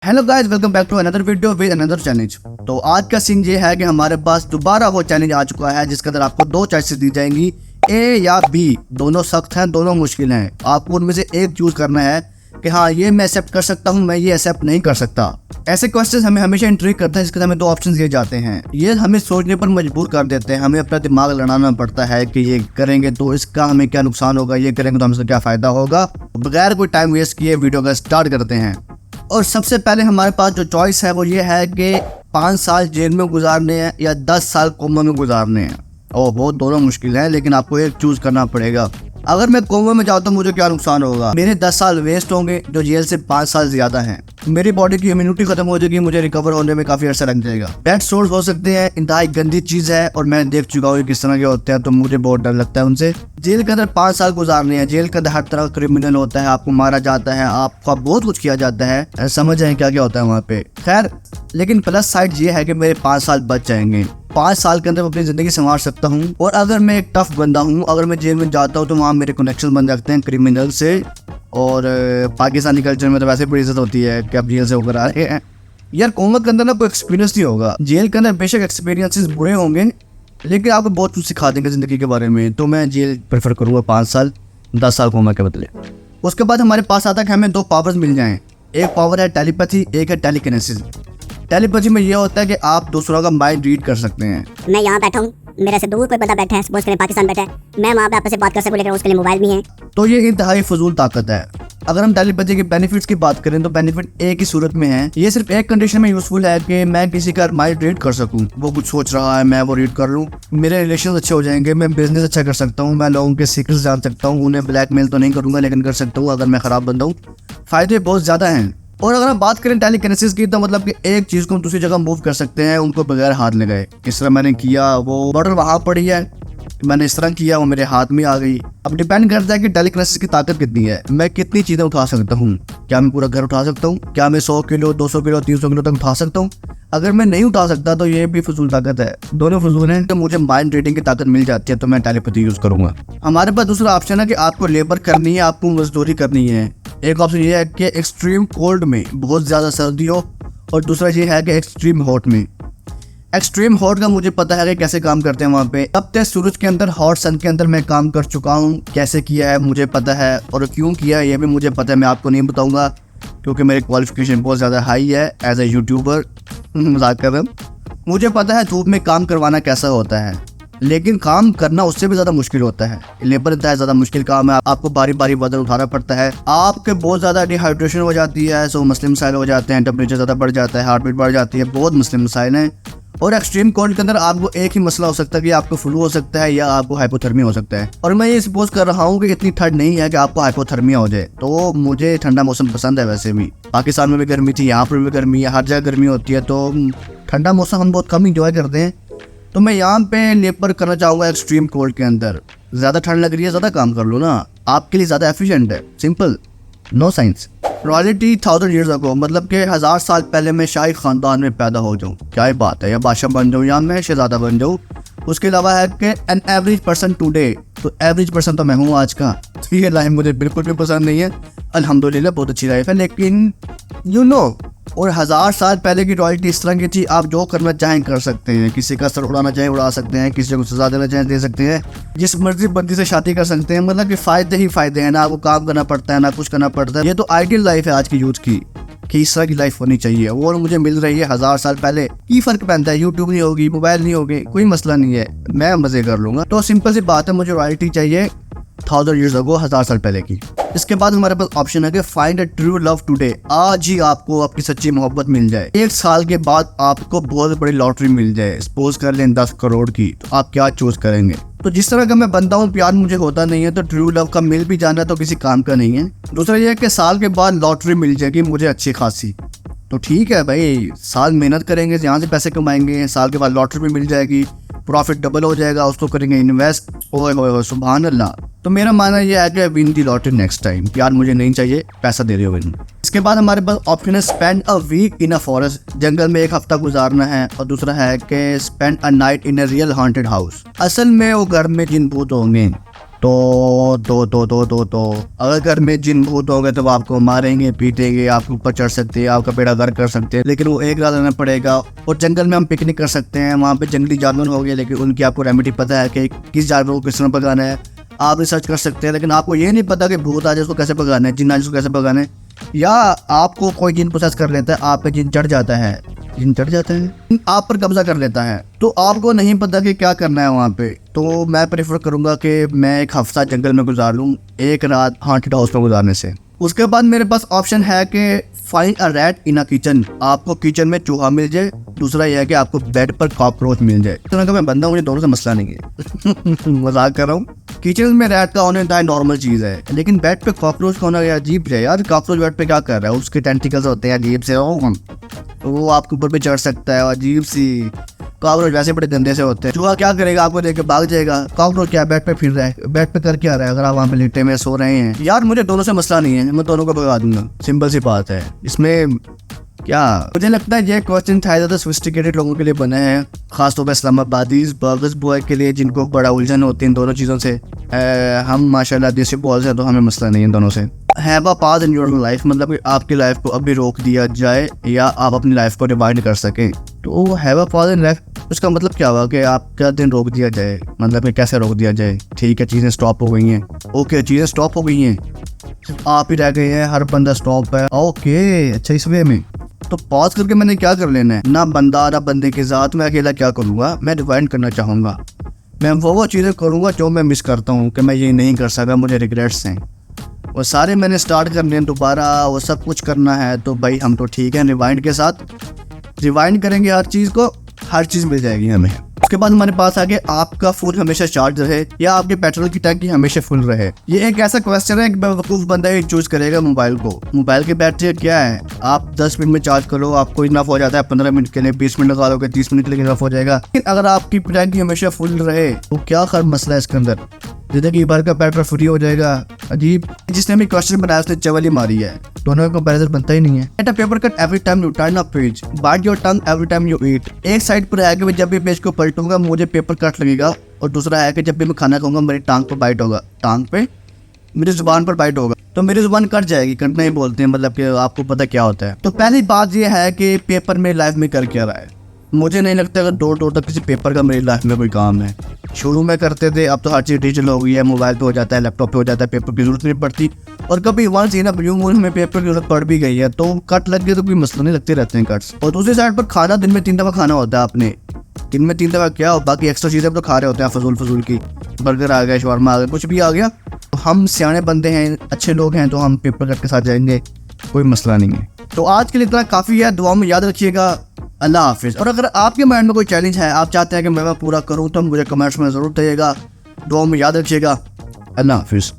Hello guys, welcome back to another video with another challenge. तो आज का scene ये है कि हमारे पास दोबारा वो चैलेंज आ चुका है जिसके अंदर आपको दो चॉइसेस दी जाएंगी, ए या बी। दोनों सख्त हैं, दोनों मुश्किल हैं। आपको उनमें से एक चूज करना है कि हाँ ये मैं एक्सेप्ट कर सकता हूँ, मैं ये एक्सेप्ट नहीं कर सकता। ऐसे क्वेश्चन हमें हमेशा इंट्रिग करता है, जिसके हमें दो ऑप्शन दिए जाते हैं। ये हमें सोचने पर मजबूर कर देते हैं, हमें अपना दिमाग लड़ाना पड़ता है कि ये करेंगे तो इसका हमें क्या नुकसान होगा, ये करेंगे तो हमसे क्या फ़ायदा होगा। बगैर कोई टाइम वेस्ट किए वीडियो का स्टार्ट करते हैं। और सबसे पहले हमारे पास जो चॉइस है वो ये है कि 5 साल जेल में गुजारने हैं या 10 साल कोमा में गुजारने हैं। और वो दोनों मुश्किल हैं, लेकिन आपको एक चूज करना पड़ेगा। अगर मैं कोमा में जाऊँ तो मुझे क्या नुकसान होगा? मेरे 10 साल वेस्ट होंगे जो जेल से 5 साल ज़्यादा हैं। मेरी बॉडी की इम्यूनिटी खत्म हो जाएगी, मुझे रिकवर होने में काफ़ी अर्सा लग जाएगा। डेड सोर्स हो सकते हैं, इंतहाई गंदी चीज़ है और मैं देख चुका हूँ किस तरह के होते हैं, तो मुझे बहुत डर लगता है उनसे। जेल के अंदर 5 साल गुजारने हैं। जेल के अंदर हर तरह का क्रिमिनल होता है, आपको मारा जाता है, आपका बहुत कुछ किया जाता है। समझ आए क्या क्या होता है वहाँ पे। खैर, लेकिन प्लस साइड ये है कि मेरे 5 साल बच जाएंगे। 5 साल के अंदर अपनी ज़िंदगी संवार सकता हूँ। और अगर मैं एक टफ बंदा हूँ, अगर मैं जेल में जाता हूँ तो वहाँ मेरे कनेक्शन बन जाते हैं क्रिमिनल से। और पाकिस्तानी कल्चर में तो वैसे बड़ी इज्जत होती है कि आप जेल से होकर आ रहे हैं। यार कोमा के अंदर ना कोई एक्सपीरियंस नहीं होगा। जेल के अंदर बेशक एक्सपीरियंसेस बुरे होंगे, लेकिन आपको बहुत कुछ सिखा देंगे ज़िंदगी के बारे में। तो मैं जेल प्रेफर करूँगा 5 साल 10 साल कोमा के बदले। उसके बाद हमारे पास आता है कि हमें 2 पावर्स मिल जाएँ। एक पावर है टेलीपैथी, एक है टेलीकिनेसिस। टेलीपैथी में ये होता है कि आप दूसरों का माइंड रीड कर सकते हैं। मैं यहाँ बैठा हूँ, मेरे से दूर कोई बंदा बैठा है, सपोज करें पाकिस्तान बैठा है, मैं वहाँ पे आपस से बात कर सकूँ, लेकिन उसके लिए मोबाइल भी है। तो ये इंतहाई फजूल ताकत है। अगर हम टेलीपैथी के बेनिफिट्स की बात करें तो बेनिफिट एक ही सूरत में है। ये सिर्फ एक कंडीशन में यूजफुल है कि मैं किसी का माइंड रीड कर सकूं। वो कुछ सोच रहा है, मैं वो रीड कर लूं, मेरे रिलेशन अच्छे हो जाएंगे, मैं बिजनेस अच्छा कर सकता हूं, मैं लोगों के सीक्रेट्स जान सकता हूं। उन्हें ब्लैकमेल तो नहीं करूंगा, लेकिन कर सकता हूं अगर मैं खराब बंदा हूं। फायदे बहुत ज्यादा हैं। और अगर हम बात करें टेलीकिनेसिस की, तो मतलब कि एक चीज को हम दूसरी जगह मूव कर सकते हैं उनको बगैर हाथ लगाए। इस तरह मैंने किया, वो बॉटल वहां पड़ी है, मैंने इस तरह किया, वो मेरे हाथ में आ गई। अब डिपेंड करता है कि टेलीकिनेसिस की ताकत कितनी है, मैं कितनी चीज़ें उठा सकता हूँ। क्या मैं पूरा घर उठा सकता हूँ? क्या मैं 100 किलो 200 किलो 300 किलो तक उठा सकता हूँ? अगर मैं नहीं उठा सकता तो ये भी फजूल ताकत है। दोनों फजूल हैं। तो मुझे माइंड रीडिंग की ताकत मिल जाती है तो मैं टेलीपैथी यूज़ करूँगा। हमारे पास दूसरा ऑप्शन है कि आपको लेबर करनी है, आपको मजदूरी करनी है। एक ऑप्शन ये है कि एक्सट्रीम कोल्ड में बहुत ज़्यादा सर्दी हो, और दूसरा ये है कि एक्सट्रीम हॉट में। एक्सट्रीम हॉट का मुझे पता है कि कैसे काम करते हैं वहाँ पे। अब तक सूरज के अंदर, हॉट सन के अंदर मैं काम कर चुका हूँ। कैसे किया है मुझे पता है, और क्यों किया है ये भी मुझे पता है। मैं आपको नहीं बताऊँगा क्योंकि मेरी क्वालिफिकेशन बहुत ज़्यादा हाई है एज ए यूट्यूबर। मजाक कर रहा हूँ। मुझे पता है धूप में काम करवाना कैसा होता है, लेकिन काम करना उससे भी ज़्यादा मुश्किल होता है। लेबर इतना ज़्यादा मुश्किल काम है, आपको बारी बारी वजन उठाना पड़ता है, आपके बहुत ज़्यादा डिहाइड्रेशन हो जाती है, सो मसले मसाइल हो जाते हैं, टेम्परेचर ज़्यादा बढ़ जाता है, हार्ट बीट बढ़ जाती है, बहुत मसले मसाइल हैं। और एक्सट्रीम कोल्ड के अंदर आपको एक ही मसला हो सकता है कि आपको फ्लू हो सकता है या आपको हाइपोथर्मिया हो सकता है। और मैं ये सपोज कर रहा हूँ कि इतनी ठंड नहीं है कि आपको हाइपोथर्मिया हो जाए। तो मुझे ठंडा मौसम पसंद है। वैसे भी पाकिस्तान में भी गर्मी थी, यहाँ पर भी गर्मी है, हर जगह गर्मी होती है, तो ठंडा मौसम हम बहुत कम इंजॉय करते हैं। तो मैं यहाँ पे लेबर करना चाहूँगा एक्सट्रीम कोल्ड के अंदर। ज़्यादा ठंड लग रही है, ज़्यादा काम कर लो ना, आपके लिए ज़्यादा एफिशिएंट है। Simple, no science. Royalty 1000 years ago, मतलब कि 1000 साल पहले मैं शाही ख़ानदान में पैदा हो जाऊँ, क्या ही बात है। या बादशाह बन जाऊँ या मैं शहज़ादा बन जाऊँ। उसके अलावा है कि एन एवरेज पर्सन टुडे, तो एवरेज पर्सन तो मैं हूँ आज का। तो ये लाइफ मुझे बिल्कुल भी पसंद नहीं है। अल्हम्दुलिल्लाह बहुत अच्छी लाइफ है, लेकिन यू नो। और 1000 साल पहले की रॉयल्टी इस तरह की थी, आप जो करना चाहें कर सकते हैं। किसी का सर उड़ाना चाहें उड़ा सकते हैं, किसी को सजा देना चाहें दे सकते हैं, जिस मर्जी बंदी से शादी कर सकते हैं। मतलब कि फ़ायदे ही फ़ायदे हैं, ना आपको काम करना पड़ता है ना कुछ करना पड़ता है। ये तो आइडियल लाइफ है आज की यूथ की कि इस तरह की लाइफ होनी चाहिए, और मुझे मिल रही है 1000 साल पहले। की फ़र्क पड़ता है, यूट्यूब नहीं होगी, मोबाइल नहीं होगी, कोई मसला नहीं है, मैं मज़े कर लूँगा। तो सिंपल सी बात है, मुझे रॉयल्टी चाहिए 1000 ईयर्स अगो, 1000 साल पहले की। इसके बाद हमारे पास ऑप्शन है कि find a true love today. आज ही आपको आपकी सच्ची मोहब्बत मिल जाए। 1 साल के बाद आपको बहुत बड़ी लॉटरी मिल जाए, सपोज कर लें 10 करोड़ की, तो आप क्या चूज करेंगे? तो जिस तरह का मैं बंदा हूँ, प्यार मुझे होता नहीं है, तो ट्रू लव का मिल भी जाना तो किसी काम का नहीं है। दूसरा यह है कि साल के बाद लॉटरी मिल जाएगी मुझे अच्छी खासी, तो ठीक है भाई, साल मेहनत करेंगे, यहाँ से पैसे कमाएंगे, साल के बाद लॉटरी भी मिल जाएगी, प्रॉफिट डबल हो जाएगा, उसको करेंगे इन्वेस्ट। ओए होए सुभान अल्लाह। तो मेरा मानना यह है कि win the lottery next time. प्यार मुझे नहीं चाहिए, पैसा दे रहे हो विन। इसके बाद हमारे पास ऑप्शन है spend a week in a forest, जंगल में 1 हफ्ता गुजारना है। और दूसरा है कि spend a night in a real haunted house, असल में वो घर में जिन भूत होंगे। तो अगर घर में जिन भूत होंगे तो वो आपको मारेंगे, पीटेंगे, आपके ऊपर चढ़ सकते हैं, आपका बेड़ा गर्क कर सकते हैं, लेकिन वो एक रात रहना पड़ेगा। और जंगल में हम पिकनिक कर सकते हैं, वहाँ पे जंगली जानवर हो गए, लेकिन उनकी आपको रेमेडी पता है कि किस जानवर को किस तरह पकाना है, आप रिसर्च कर सकते हैं। लेकिन आपको ये नहीं पता कि भूत आ जाए उसको कैसे पकाना है, जिन आ जाए उसको कैसे पकाना है, या आपको कोई जिन प्रोसेस कर लेता है, आप पे जिन चढ़ जाता है, आप पर कब्जा कर लेता है, तो आपको नहीं पता कि क्या करना है वहाँ पे। तो मैं प्रेफर करूँगा कि मैं एक हफ्ता जंगल में गुजार लूँ, एक रात हॉन्टेड हाउस में गुजारने से। उसके बाद मेरे पास ऑप्शन है कि find a rat in a kitchen, आपको किचन में चूहा मिल जाए। दूसरा यह है कि आपको बेड पर कॉकरोच मिल जाए। इस तरह का मैं बंदा हूँ, मुझे दोनों से मसला नहीं है। मजाक कर रहा हूँ। किचन में रैट का होना इंतहा नॉर्मल चीज़ है, लेकिन बेड पे कॉकरोच का होना अजीब है यार। कॉकरोच बेड पे क्या कर रहा है, उसके टेंटिकल्स होते हैं अजीब से, वो आपके ऊपर पे चढ़ सकता है, अजीब सी। कॉकरोच वैसे बड़े गंदे से होते हैं। चूहा क्या करेगा, आपको देख के भाग जाएगा। कॉकरोच क्या बेड पे फिर रहा है, बेड पे कर क्या रहा है, अगर आप वहाँ पे लेटे में सो रहे हैं। यार मुझे दोनों से मसला नहीं है, मैं दोनों को भगा दूंगा, सिंपल सी बात है। इसमें क्या मुझे लगता है ये क्वेश्चन शायद ज़्यादा सोफिस्टिकेटेड लोगों के लिए बने हैं, खासतौर पर इस्लामाबादीज बर्गर्स बॉय के लिए, जिनको बड़ा उलझन होती है इन दोनों चीज़ों से। हम माशाल्लाह देसी बॉल्स हैं, तो हमें मसला नहीं है दोनों से। हैव अ पाज इन योर लाइफ, मतलब कि आपकी लाइफ को अभी रोक दिया जाए या आप अपनी लाइफ को रिवाइंड कर सकें। तो हैव अ पाज इन लाइफ, उसका मतलब क्या हुआ कि आपका दिन रोक दिया जाए, मतलब कि कैसे रोक दिया जाए। ठीक है, चीज़ें स्टॉप हो गई हैं, ओके चीज़ें स्टॉप हो गई हैं, आप ही रह गए हैं, हर बंदा स्टॉप है, ओके अच्छा इस वे में। तो पॉज करके मैंने क्या कर लेना है, ना बंदा ना बंदे के साथ, मैं अकेला क्या करूँगा, मैं रिवाइंड करना चाहूँगा। मैं वो चीज़ें करूँगा जो मैं मिस करता हूँ कि मैं ये नहीं कर सका, मुझे रिग्रेट्स हैं, वो सारे मैंने स्टार्ट करने हैं दोबारा, वो सब कुछ करना है। तो भाई हम तो ठीक है, रिवाइंड के साथ रिवाइंड करेंगे हर चीज़ को, हर चीज़ मिल जाएगी हमें। उसके बाद हमारे पास आगे आपका फोन हमेशा चार्ज रहे या आपके पेट्रोल की टंकी हमेशा फुल रहे। ये एक ऐसा क्वेश्चन है कि बेवकूफ़ बंदा ही चूज करेगा मोबाइल को। मोबाइल की बैटरी क्या है, आप 10 मिनट में चार्ज करो, आपको इनफ हो जाता है 15 मिनट के लिए, 20 मिनट लगा लोगे 30 मिनट के लिए इनफ हो जाएगा। लेकिन अगर आपकी टंकी हमेशा फुल रहे तो क्या खर मसला है इसके अंदर, जिंदगी भर का पेट्रोल फ्री हो जाएगा। अजीब, जिसने भी क्वेश्चन बनाया उसने चवल ही मारी है, दोनों का कंपैरिजन बनता ही नहीं है। Eat a paper cut every time you turn a page, bite your tongue every time you eat. एक साइड पर है कि मैं जब भी पेज को पलटूंगा मुझे पेपर कट लगेगा, और दूसरा है कि जब भी मैं खाना खाऊंगा मेरी टांग पर बाइट होगा, टांग पे मेरी जुबान पर बाइट होगा, तो मेरी जुबान कट जाएगी। कटना ही बोलते हैं, मतलब कि आपको पता क्या होता है। तो पहली बात यह है कि पेपर में लाइफ में कर क्या रहा है। मुझे नहीं लगता अगर डोर तक किसी पेपर का मेरी लाइफ में कोई काम है। शुरू में करते थे, अब तो हर चीज़ डिजिटल हो गई है, मोबाइल पे हो जाता है, लैपटॉप पे हो जाता है, पेपर की जरूरत नहीं पड़ती। और कभी वंस इन ब्लू मून में पेपर की जरूरत पड़ भी गई है तो कट लग गए तो कोई मसला नहीं, लगते रहते हैं कट्स। और दूसरी साइड पर खाना दिन में 3 दफ़ा खाना होता है आपने, दिन में 3 दफ़ा क्या हो, बाकी एक्स्ट्रा चीज़ें तो खा रहे होते हैं फजूल की, बर्गर आ गया, शवारमा आ गया, कुछ भी आ गया। तो हम सियाने बंदे हैं, अच्छे लोग हैं, तो हम पेपर कट के साथ जाएंगे, कोई मसला नहीं है। तो आज के लिए इतना काफ़ी है, दुआ में याद रखिएगा। अल्लाह हाफिज़। और अगर आपके माइंड में कोई चैलेंज है, आप चाहते हैं कि मैं पूरा करूं, तो मुझे कमेंट्स में ज़रूर बताइएगा। दुआ में याद रखिएगा। अल्लाह हाफिज़।